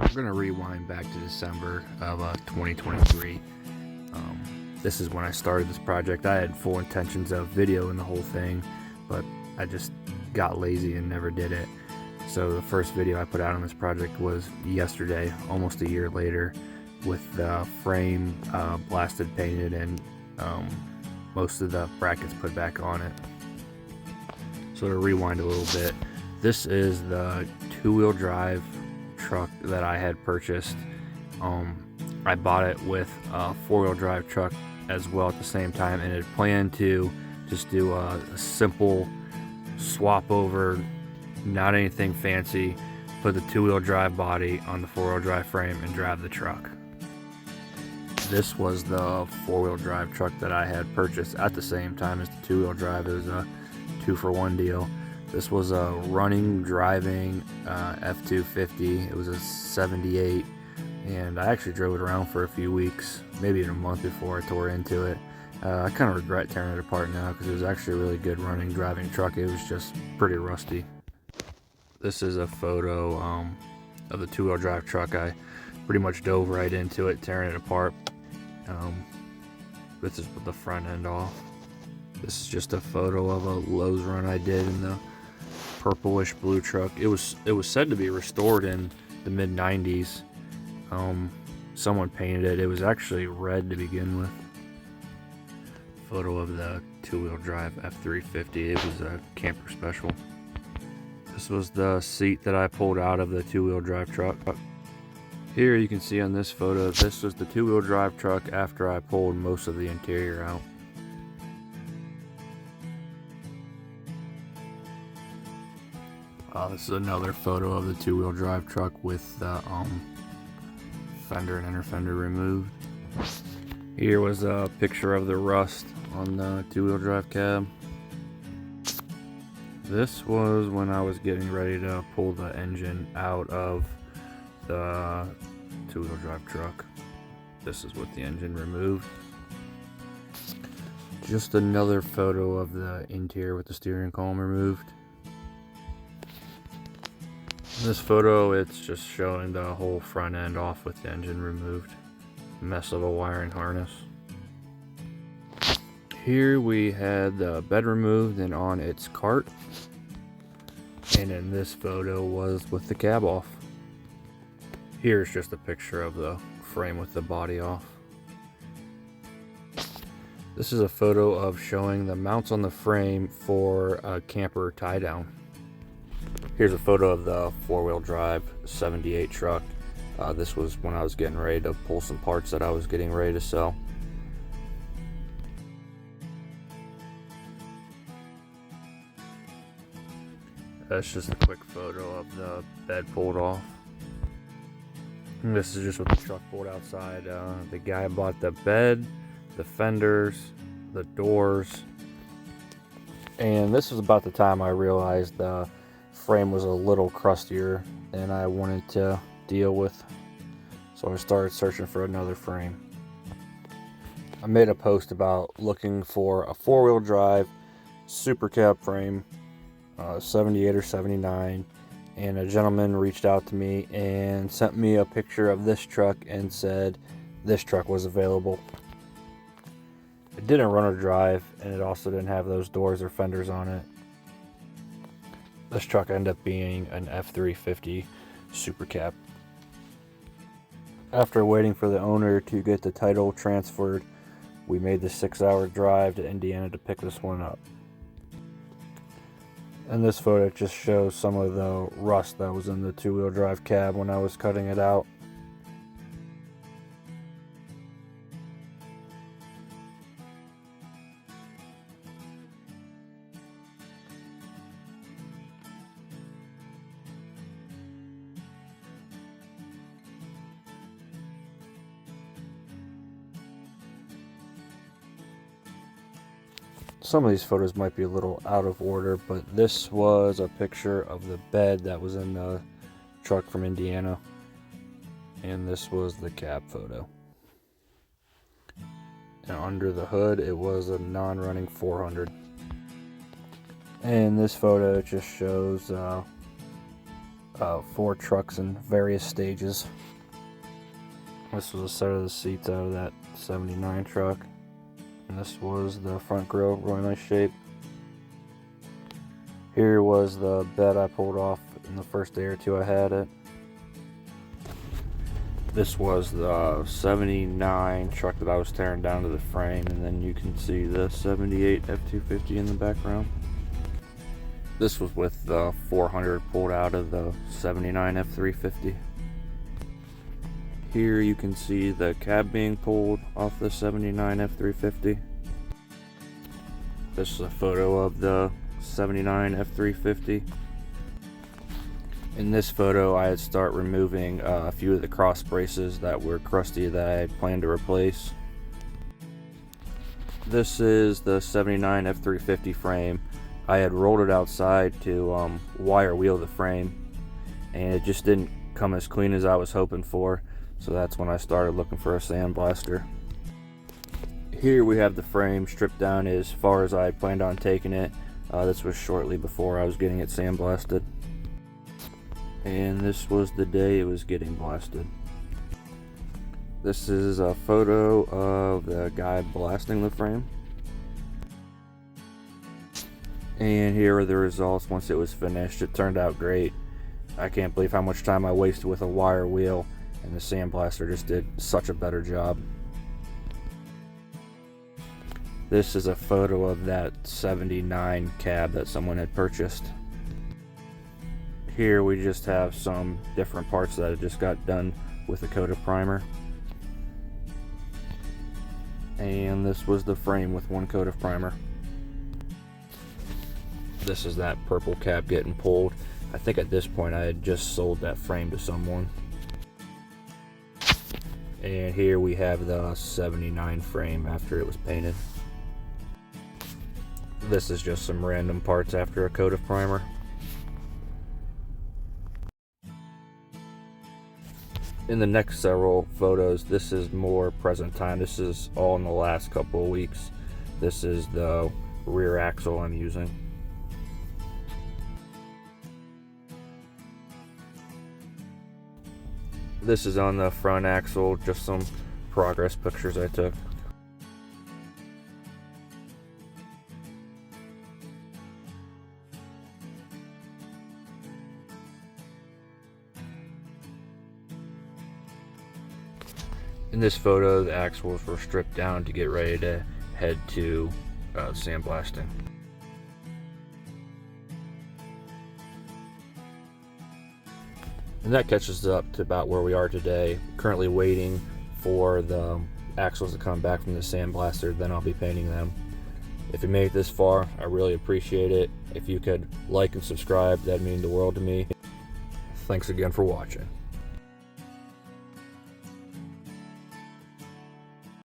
We're going to rewind back to December of 2023. This is when I started this project. I had full intentions of videoing the whole thing, but I just got lazy and never did it. So the first video I put out on this project was yesterday, almost a year later, with the frame blasted, painted, and most of the brackets put back on it. So to rewind a little bit, this is the two-wheel drive truck that I had purchased. I bought it with a four-wheel drive truck as well at the same time, and had planned to just do a simple swap over, not anything fancy, put the two-wheel drive body on the four-wheel drive frame and drive the truck. This was the four-wheel drive truck that I had purchased at the same time as the two-wheel drive. It was a 2-for-1 deal. This was a running, driving F350. It was a 78, and I actually drove it around for a few weeks, maybe even a month before I tore into it. I kind of regret tearing it apart now because it was actually a really good running, driving truck. It was just pretty rusty. This is a photo of the two-wheel drive truck. I pretty much dove right into it, tearing it apart. This is with the front end off. This is just a photo of a Lowe's run I did in the purplish blue truck. It was said to be restored in the mid 90s. Someone painted it. It was actually red to begin with. Photo of the two-wheel drive F350. It was a camper special. This was the seat that I pulled out of the two-wheel drive truck. Here you can see on this photo, this was the two-wheel drive truck after I pulled most of the interior out. This is another photo of the two-wheel drive truck with the fender and inner fender removed. Here was a picture of the rust on the two-wheel drive cab. This was when I was getting ready to pull the engine out of the two-wheel drive truck. This is with the engine removed. Just another photo of the interior with the steering column removed. In this photo, it's just showing the whole front end off with the engine removed. Mess of a wiring harness. Here we had the bed removed and on its cart. And in this photo was with the cab off. Here's just a picture of the frame with the body off. This is a photo of showing the mounts on the frame for a camper tie down. Here's a photo of the four-wheel drive 78 truck. This was when I was getting ready to pull some parts that I was getting ready to sell. That's just a quick photo of the bed pulled off. And this is just with the truck pulled outside. The guy bought the bed, the fenders, the doors, and this was about the time I realized the frame was a little crustier than I wanted to deal with, so I started searching for another frame. I made a post about looking for a four-wheel drive supercab frame, 78 or 79, and a gentleman reached out to me and sent me a picture of this truck and said this truck was available. It didn't run or drive, and it also didn't have those doors or fenders on it. This truck ended up being an F350 supercab. After waiting for the owner to get the title transferred, we made the 6-hour drive to Indiana to pick this one up. And this photo just shows some of the rust that was in the two-wheel drive cab when I was cutting it out. Some of these photos might be a little out of order, but this was a picture of the bed that was in the truck from Indiana, and this was the cab photo. And under the hood, it was a non-running 400. And this photo just shows 4 trucks in various stages. This was a set of the seats out of that 79 truck, and this was the front grille, really nice shape. Here was the bed I pulled off in the first day or two I had it. This was the 79 truck that I was tearing down to the frame, and then you can see the 78 F350 in the background. This was with the 400 pulled out of the 79 F350. Here you can see the cab being pulled off the 79 F350. This is a photo of the 79 F350. In this photo, I had started removing a few of the cross braces that were crusty that I had planned to replace. This is the 79 F350 frame. I had rolled it outside to wire wheel the frame, and it just didn't come as clean as I was hoping for, so that's when I started looking for a sandblaster. Here we have the frame stripped down as far as I had planned on taking it. This was shortly before I was getting it sandblasted. And this was the day it was getting blasted. This is a photo of the guy blasting the frame. And here are the results once it was finished. It turned out great. I can't believe how much time I wasted with a wire wheel, and the sandblaster just did such a better job. This is a photo of that 79 cab that someone had purchased. Here we just have some different parts that I just got done with a coat of primer. And this was the frame with 1 coat of primer. This is that purple cab getting pulled. I think at this point I had just sold that frame to someone. And here we have the 79 frame after it was painted. This is just some random parts after a coat of primer. In the next several photos, this is more present time. This is all in the last couple of weeks. This is the rear axle I'm using. This is on the front axle, just some progress pictures I took. In this photo, the axles were stripped down to get ready to head to sandblasting. And that catches up to about where we are today. Currently waiting for the axles to come back from the sandblaster, then I'll be painting them. If you made it this far, I really appreciate it. If you could like and subscribe, that'd mean the world to me. Thanks again for watching.